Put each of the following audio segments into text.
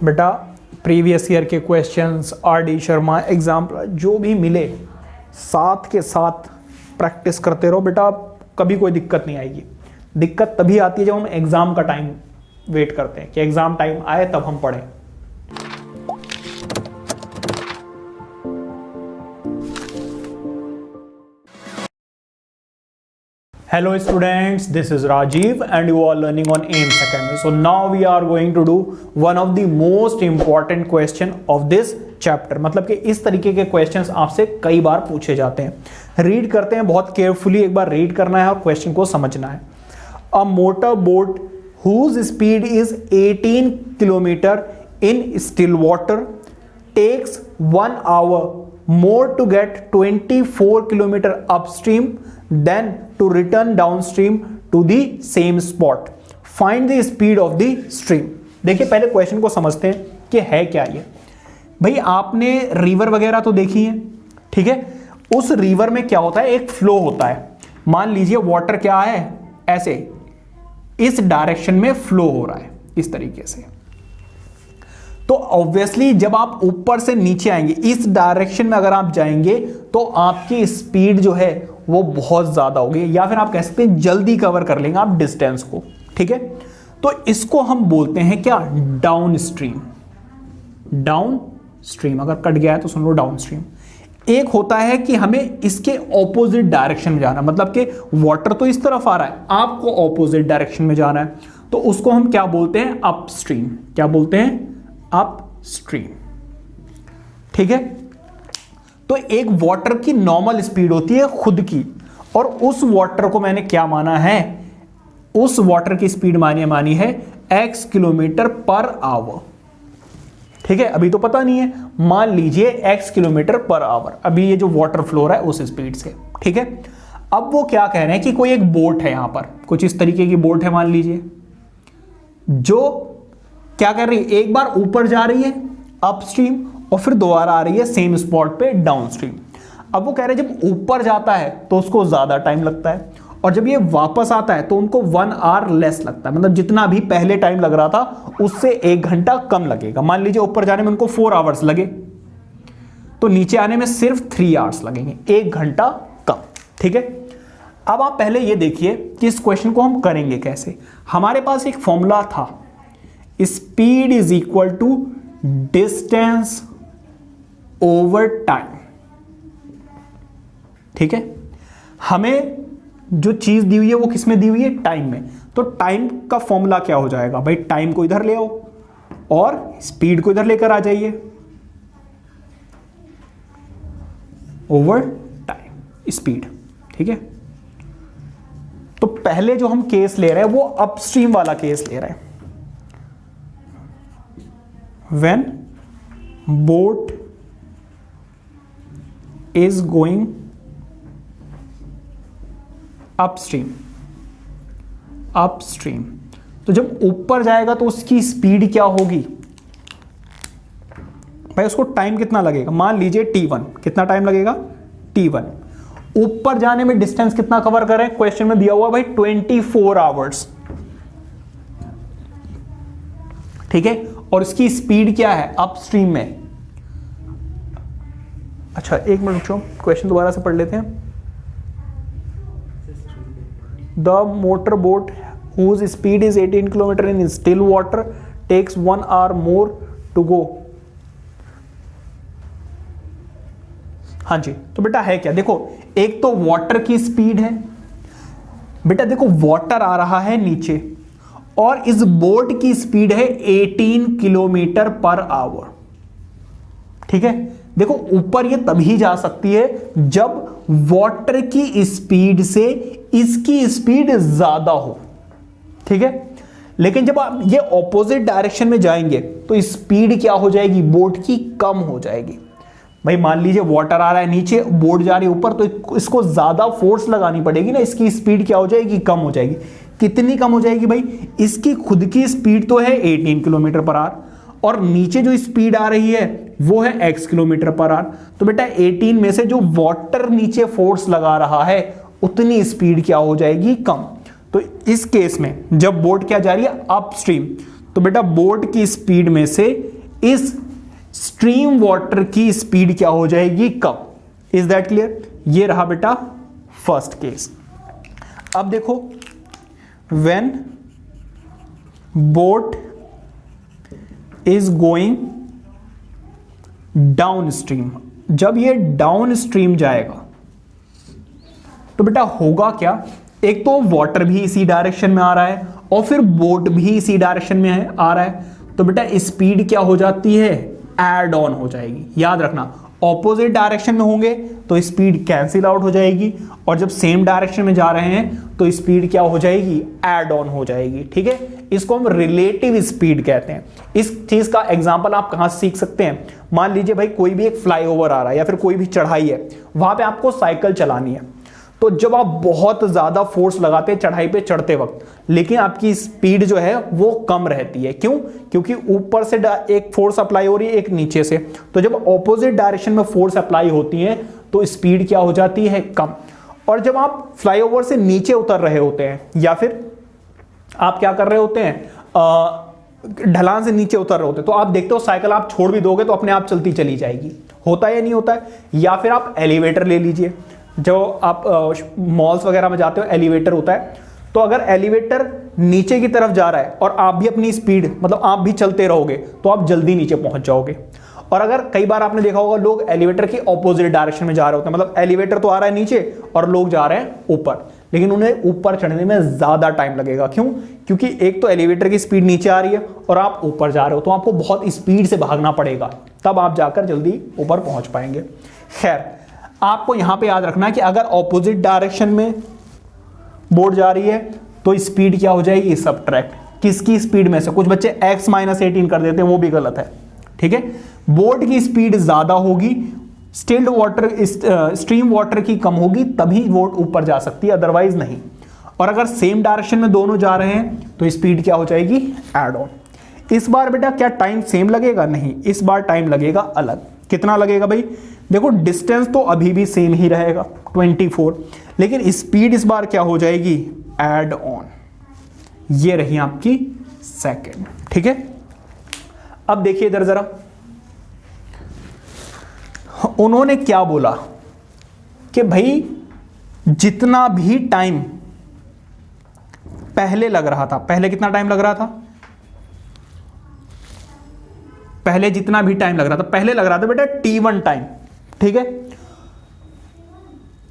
बेटा previous year के questions, RD Sharma example जो भी मिले साथ के साथ प्रैक्टिस करते रहो बेटा, कभी कोई दिक्कत नहीं आएगी। दिक्कत तभी आती है जब हम एग्जाम का टाइम वेट करते हैं कि एग्जाम टाइम आए तब हम पढ़ें। Hello students, this is Rajiv and you are learning on AIMS Academy. So now we are going to do one of the most important question of this chapter. मतलब कि इस तरीके के questions आपसे कई बार पूछे जाते हैं। रीड करते हैं बहुत केयरफुली, एक बार रीड करना है और क्वेश्चन को समझना है। A motor boat whose speed is 18 km in still water takes 1 hour more to get 24 km upstream than to return downstream to the same spot. Find the speed of the stream. देखिए पहले question को समझते हैं कि है क्या ये। भाई आपने रिवर वगैरह तो देखी है, ठीक है। उस रिवर में क्या होता है, एक फ्लो होता है। मान लीजिए वाटर क्या है, ऐसे इस डायरेक्शन में फ्लो हो रहा है इस तरीके से। तो ऑब्वियसली जब आप ऊपर से नीचे आएंगे इस डायरेक्शन में अगर आप जाएंगे तो आपकी स्पीड जो है वो बहुत ज्यादा होगी, या फिर आप कह सकते हैं जल्दी कवर कर लेंगे आप डिस्टेंस को, ठीक है। तो इसको हम बोलते हैं क्या, डाउन स्ट्रीम। डाउन स्ट्रीम अगर कट गया है तो सुन लो डाउन स्ट्रीम। एक होता है कि हमें इसके ऑपोजिट डायरेक्शन में जाना, मतलब कि वाटर तो इस तरफ आ रहा है, आपको ऑपोजिट डायरेक्शन में जाना है, तो उसको हम क्या बोलते हैं, अपस्ट्रीम। क्या बोलते हैं, अपस्ट्रीम, ठीक है। तो एक वाटर की नॉर्मल स्पीड होती है खुद की, और उस वाटर को मैंने क्या माना है, उस वाटर की स्पीड मानी है x किलोमीटर पर आवर, ठीक है। अभी तो पता नहीं है, मान लीजिए x किलोमीटर पर आवर अभी ये जो वाटर फ्लो रहा है उस स्पीड से, ठीक है। अब वो क्या कह रहे हैं कि कोई एक बोट है, यहां पर कुछ इस तरीके की बोट है मान लीजिए, जो क्या कर रही है, एक बार ऊपर जा रही है अपस्ट्रीम और फिर दोबारा आ रही है सेम स्पॉट पे डाउनस्ट्रीम। अब वो कह रहे हैं जब ऊपर जाता है तो उसको ज्यादा टाइम लगता है, और जब ये वापस आता है तो उनको 1 आवर लेस लगता है, मतलब जितना भी पहले टाइम लग रहा था उससे 1 घंटा कम लगेगा। मान लीजिए ऊपर जाने में उनको 4 आवर्स लगे तो नीचे आने में सिर्फ 3 आवर्स लगेंगे, 1 घंटा कम, ठीक है। अब आप पहले ये देखिए कि इस क्वेश्चन को हम करेंगे कैसे। हमारे पास एक फॉर्मूला था, speed is equal to distance over time, ठीक है। हमें जो चीज दी हुई है वो किस में दी हुई है, टाइम में। तो टाइम का फॉर्मूला क्या हो जाएगा, भाई टाइम को इधर ले आओ और स्पीड को इधर लेकर आ जाइए, ओवर टाइम स्पीड, ठीक है। तो पहले जो हम केस ले रहे हैं वो अपस्ट्रीम वाला केस ले रहे हैं। When boat is going upstream, तो जब ऊपर जाएगा तो उसकी स्पीड क्या होगी, भाई उसको टाइम कितना लगेगा, मान लीजिए t1, कितना टाइम लगेगा, t1। ऊपर जाने में डिस्टेंस कितना कवर करें, क्वेश्चन में दिया हुआ भाई 24 आवर्स, ठीक है। और इसकी स्पीड क्या है अपस्ट्रीम में। अच्छा एक मिनट रुको, क्वेश्चन दोबारा से पढ़ लेते हैं। The motor boat whose speed is 18 kilometre in still water takes 1 hour more to go. हाँ जी, तो बेटा है क्या, देखो एक तो वाटर की स्पीड है, बेटा देखो वाटर आ रहा है नीचे और इस बोट की स्पीड है 18 किलोमीटर पर आवर, ठीक है। देखो ऊपर ये तभी जा सकती है जब वाटर की स्पीड से इसकी स्पीड ज्यादा हो, ठीक है। लेकिन जब आप ये ऑपोजिट डायरेक्शन में जाएंगे तो स्पीड क्या हो जाएगी, बोट की कम हो जाएगी। भाई मान लीजिए वाटर आ रहा है नीचे, बोट जा रही है ऊपर, तो इसको ज्यादा फोर्स लगानी पड़ेगी ना, इसकी स्पीड क्या हो जाएगी, कम हो जाएगी। कितनी कम हो जाएगी भाई, इसकी खुद की स्पीड तो है 18 किलोमीटर पर आवर और नीचे जो स्पीड आ रही है वो है x किलोमीटर पर आवर। तो बेटा 18 में से जो वाटर नीचे फोर्स लगा रहा है उतनी स्पीड क्या हो जाएगी, कम। तो इस केस में जब बोट क्या जा रही है अपस्ट्रीम, तो बेटा बोट की स्पीड में से इस स्ट्रीम वाटर की स्पीड क्या हो जाएगी, कम। Is that clear? ये रहा बेटा फर्स्ट केस। अब देखो, when boat is going down stream, जब ये डाउन स्ट्रीम जाएगा तो बेटा होगा क्या, एक तो वाटर भी इसी डायरेक्शन में आ रहा है और फिर बोट भी इसी डायरेक्शन में आ रहा है, तो बेटा स्पीड क्या हो जाती है, ऐड ऑन हो जाएगी। याद रखना, ऑपोजिट डायरेक्शन में होंगे तो स्पीड कैंसिल आउट हो जाएगी, और जब सेम डायरेक्शन में जा रहे हैं तो स्पीड क्या हो जाएगी, ऐड ऑन हो जाएगी। ठीक है, इसको हम रिलेटिव स्पीड कहते हैं। इस चीज का एग्जांपल आप कहां से सीख सकते हैं, मान लीजिए भाई कोई भी एक फ्लाईओवर आ रहा है या फिर कोई भी चढ़ाई है, वहां पे आपको साइकिल चलानी है, तो जब आप बहुत ज्यादा फोर्स लगाते हैं चढ़ाई पे चढ़ते वक्त, लेकिन आपकी स्पीड जो है वो कम रहती है। क्यों? क्योंकि ऊपर से एक फोर्स अप्लाई हो रही है, एक नीचे से, तो जब ऑपोजिट डायरेक्शन में फोर्स अप्लाई होती है तो स्पीड क्या हो जाती है, कम। और जब आप फ्लाईओवर से नीचे उतर रहे होते हैं या फिर आप क्या कर रहे होते हैं, ढलान से नीचे उतर रहे होते हैं, तो आप देखते हो साइकिल आप छोड़ भी दोगे तो अपने आप चलती चली जाएगी। होता है या नहीं होता है? या फिर आप एलिवेटर ले लीजिए, जो आप मॉल्स वगैरह में जाते हो एलिवेटर होता है, तो अगर एलिवेटर नीचे की तरफ जा रहा है और आप भी अपनी स्पीड, मतलब आप भी चलते रहोगे, तो आप जल्दी नीचे पहुंच जाओगे। और अगर कई बार आपने देखा होगा लोग एलिवेटर के ऑपोजिट डायरेक्शन में जा रहे होते हैं, मतलब एलिवेटर तो आ रहा है नीचे और लोग जा रहे हैं ऊपर, लेकिन उन्हें ऊपर चढ़ने में ज्यादा टाइम लगेगा। क्यों? क्योंकि एक तो एलिवेटर की स्पीड नीचे आ रही है और आप ऊपर जा रहे हो, तो आपको बहुत स्पीड से भागना पड़ेगा, तब आप जाकर जल्दी ऊपर पहुंच पाएंगे। खैर, आपको यहां पे याद रखना है कि अगर ऑपोजिट डायरेक्शन में बोट जा रही है तो स्पीड क्या हो जाएगी, सबट्रैक्ट। किसकी स्पीड में से? कुछ बच्चे x - 18 कर देते हैं, वो भी गलत है। ठीक है, बोट की स्पीड ज्यादा होगी, स्टिल्ड वाटर स्ट्रीम वाटर की कम होगी, तभी बोट ऊपर जा सकती है, अदरवाइज नहीं। और अगर सेम डायरेक्शन में दोनों जा रहे हैं तो स्पीड क्या हो जाएगी, ऐड ऑन। इस बार बेटा क्या टाइम सेम लगेगा? नहीं, इस बार टाइम लगेगा अलग। कितना लगेगा भाई? देखो, डिस्टेंस तो अभी भी सेम ही रहेगा 24, लेकिन स्पीड इस बार क्या हो जाएगी, ऐड ऑन। ये रही आपकी सेकंड। ठीक है, अब देखिए इधर जरा, उन्होंने क्या बोला कि भाई जितना भी टाइम पहले लग रहा था, पहले कितना टाइम लग रहा था, पहले जितना भी टाइम लग रहा था, पहले लग रहा था बेटा t1 टाइम। ठीक है,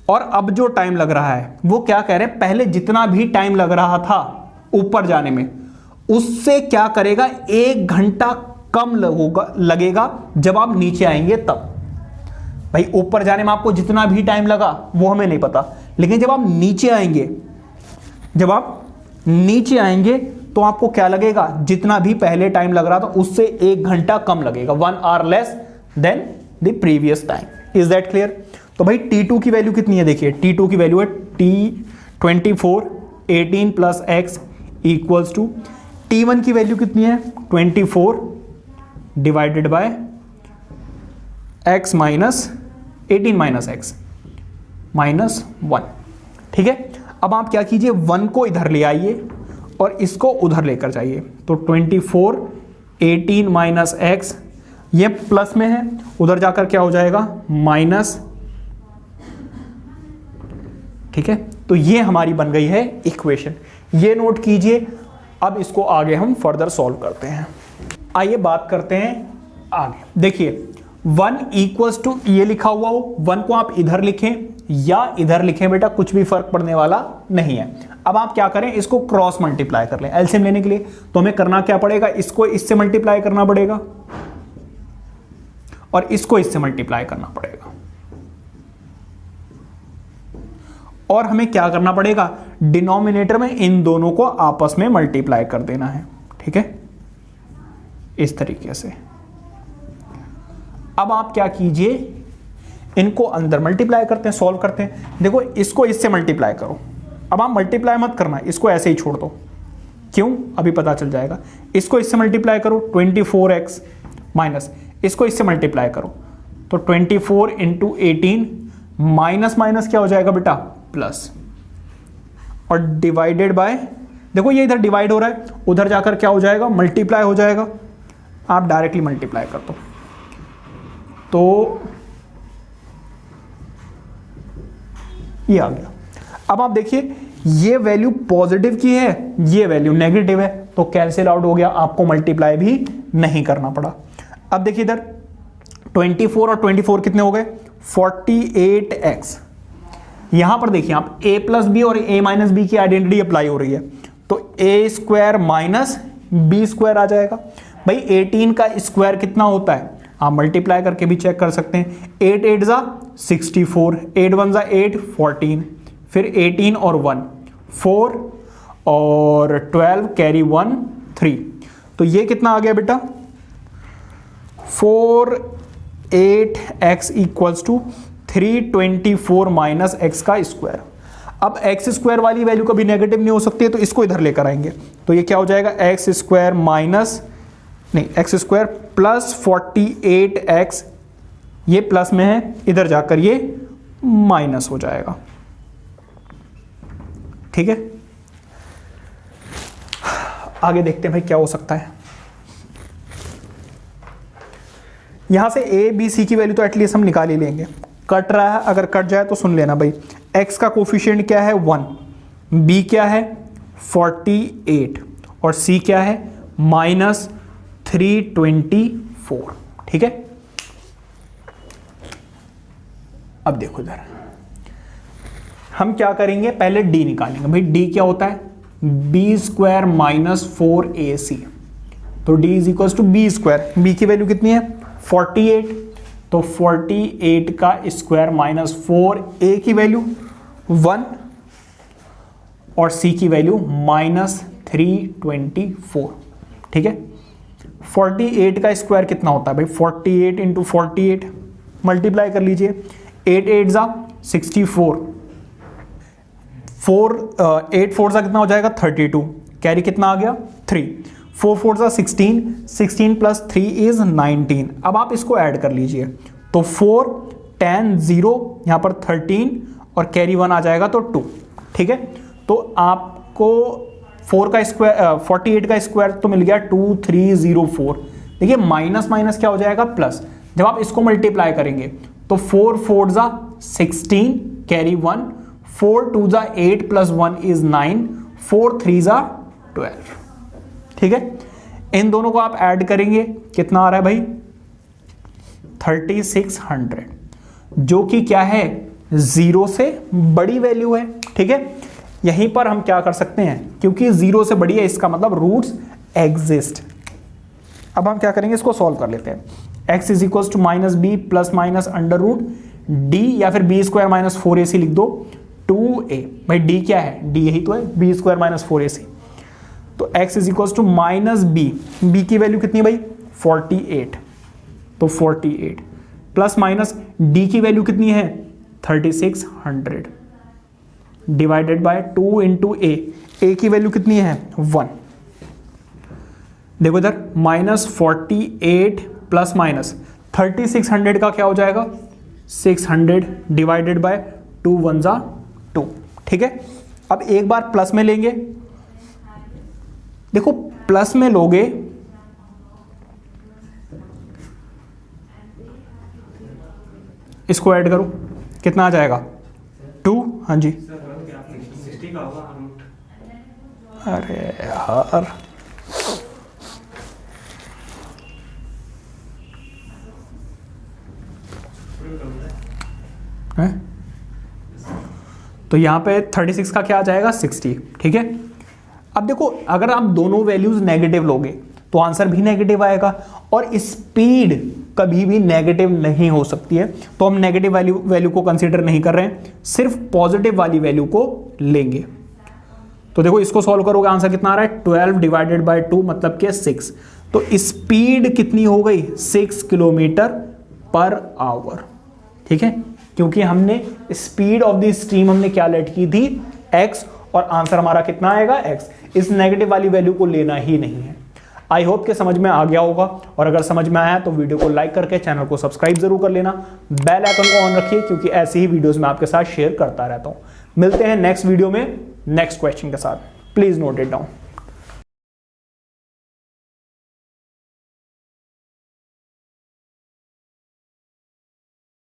और अब जो टाइम लग रहा है वो क्या कह रहे हैं, पहले जितना भी टाइम लग रहा था ऊपर जाने में, उससे क्या करेगा, 1 घंटा कम लगेगा जब आप नीचे आएंगे तब। भाई ऊपर जाने में आपको जितना भी टाइम लगा वो हमें नहीं पता, लेकिन जब आप नीचे आएंगे, जब आप नीचे आएंगे तो आपको क्या लगेगा, जितना भी पहले टाइम लग रहा था उससे 1 घंटा कम लगेगा, 1 hour less than the previous time. Is that clear? तो भाई t2 की वैल्यू कितनी है, देखिए t2 की वैल्यू है t24 18 + x equals to, t1 की वैल्यू कितनी है, 24 divided by x minus 18 - x -1। ठीक है, अब आप क्या कीजिए, 1 को इधर ले आइए और इसको उधर लेकर जाइए, तो 24 18 - x, ये प्लस में है, उधर जाकर क्या हो जाएगा, माइनस। ठीक है, तो ये हमारी बन गई है इक्वेशन, ये नोट कीजिए। अब इसको आगे हम फर्दर सॉल्व करते हैं। आइए बात करते हैं आगे। देखिए 1 इक्वल्स टू, ये लिखा हुआ हो, 1 को आप इधर लिखें या इधर लिखें बेटा, कुछ भी फर्क पड़ने वाला नहीं है। अब आप क्या करें, इसको क्रॉस मल्टीप्लाई कर लें। एलसीएम लेने के लिए तो हमें करना क्या पड़ेगा, इसको इससे मल्टीप्लाई करना पड़ेगा और इसको इससे मल्टीप्लाई करना पड़ेगा, और हमें क्या करना पड़ेगा, डिनोमिनेटर में इन दोनों को आपस में मल्टीप्लाई कर देना है। ठीक है, इस तरीके से। अब आप क्या कीजिए, इनको अंदर मल्टीप्लाई करते हैं, सॉल्व करते हैं। देखो इसको इससे मल्टीप्लाई करो, अब आप मल्टीप्लाई मत करना, इसको ऐसे ही छोड़ दो। क्यों, अभी पता चल जाएगा। इसको इससे मल्टीप्लाई करो 24x माइनस, इसको इससे मल्टीप्लाई करो तो 24 × 18 माइनस माइनस क्या हो जाएगा बेटा, प्लस, और डिवाइडेड बाय, देखो ये इधर डिवाइड हो रहा है, उधर जाकर क्या हो जाएगा, मल्टीप्लाई हो जाएगा। आप डायरेक्टली मल्टीप्लाई कर दो। तो ये आ गया। अब आप देखिए ये वैल्यू पॉजिटिव की है, ये वैल्यू नेगेटिव है, तो कैंसिल आउट हो गया, आपको मल्टीप्लाई भी नहीं करना पड़ा। अब देखिए इधर 24 और 24 कितने हो गए 48x। यहां पर देखिए आप a प्लस बी और a माइनस बी की आइडेंटिटी अप्लाई हो रही है, तो a square minus B square आ जाएगा। भाई 18 का स्क्वायर कितना होता है, आप मल्टीप्लाई करके भी चेक कर सकते हैं। 8 8 जा 64, 8 1 जा 8 14, फिर 18 और 1 4 और 12 कैरी 1 3, तो ये कितना आ गया बेटा 48x equals to 324 minus x का स्क्वायर। अब एक्स स्क्वायर वाली वैल्यू कभी नेगेटिव नहीं हो सकती है, तो इसको इधर लेकर आएंगे, तो ये क्या हो जाएगा एक्स स्क्वायर माइनस नहीं एक्स स्क्वायर प्लस 48x, ये प्लस में है, इधर जाकर ये माइनस हो जाएगा। ठीक है, आगे देखते हैं भाई क्या हो सकता है। यहां से a b c की वैल्यू तो एटलीस्ट हम निकाल ही लेंगे। कट रहा है, अगर कट जाए तो सुन लेना भाई, x का कोफिशिएंट क्या है 1, b क्या है 48 और c क्या है माइनस 324। ठीक है, अब देखो इधर हम क्या करेंगे, पहले d निकालेंगे। भाई d क्या होता है b स्क्वायर माइनस 4ac, तो d is equal to b square, b की वैल्यू कितनी है 48, तो 48 का स्क्वायर माइनस 4a की वैल्यू 1 और c की वैल्यू माइनस 324। ठीक है, 48 का स्क्वायर कितना होता है भाई 48 इंटू 48, मल्टीप्लाई कर लीजिए, 8 8 जा 64, 8 4 जा कितना हो जाएगा 32, कैरी कितना आ गया 3, 4 4 जा 16, 16 प्लस 3 इज 19। अब आप इसको ऐड कर लीजिए, तो 4 10 0 यहां पर 13 और कैरी 1 आ जाएगा तो 2। ठीक है, तो आपको 4 का स्क्वायर 48 का स्क्वायर तो मिल गया 2304। देखिए माइनस माइनस क्या हो जाएगा प्लस, जब आप इसको मल्टीप्लाई करेंगे तो 4 4 जा 16 कैरी 1, 4 2 जा 8 प्लस 1 इज 9, 4 3 जा 12। ठीक है, इन दोनों को आप ऐड करेंगे, कितना आ रहा है भाई 3600, जो कि क्या है 0 से बड़ी वैल्यू है। ठीक है, यहीं पर हम क्या कर सकते हैं, क्योंकि 0 से बड़ी है इसका मतलब रूट्स एग्जिस्ट। अब हम क्या करेंगे, इसको सॉल्व कर लेते हैं। x is equal to minus b plus minus under root d, या फिर बी स्क्वायर माइनस 4ac लिख दो 2a। भाई d क्या है, d यही तो है, बी स्क्वायर माइनस 4ac, तो x is equal to minus B की वैल्यू कितनी भाई 48, तो 48 प्लस माइनस d की वैल्यू कितनी है 3600 डिवाइडेड बाय 2 इंटू a की वैल्यू कितनी है 1। देखो इधर माइनस 48 प्लस माइनस 3600 का क्या हो जाएगा 600 डिवाइडेड बाय 2 1 जा 2। ठीक है, अब एक बार प्लस में लेंगे, देखो प्लस में लोगे इसको ऐड करो, कितना आ जाएगा 2। हाँ जी, अरे यार है? तो यहां पे 36 का क्या आ जाएगा 60। ठीक है, अब देखो अगर आप दोनों वैल्यूज नेगेटिव लोगे तो आंसर भी नेगेटिव आएगा, और स्पीड कभी भी नेगेटिव नहीं हो सकती है, तो हम नेगेटिव वैल्यू को कंसीडर नहीं कर रहे हैं, सिर्फ पॉजिटिव वाली वैल्यू को लेंगे। तो देखो इसको सॉल्व करोगे आंसर कितना आ रहा है 12 डिवाइडेड बाय 2 मतलब कि 6, तो स्पीड कितनी हो गई 6 किलोमीटर पर आवर। ठीक है, क्योंकि हमने स्पीड ऑफ द स्ट्रीम हमने क्या लेट की थी x, और आंसर हमारा कितना आएगा x। इस नेगेटिव वाली वैल्यू को लेना ही नहीं है। आई होप कि समझ में आ गया होगा, और अगर समझ में आया तो वीडियो को लाइक करके चैनल को सब्सक्राइब जरूर कर लेना, बेल आइकन को ऑन रखिए, क्योंकि ऐसी ही वीडियोस मैं आपके साथ शेयर करता रहता हूं। मिलते हैं नेक्स्ट वीडियो में नेक्स्ट क्वेश्चन के साथ, प्लीज नोट इट डाउन।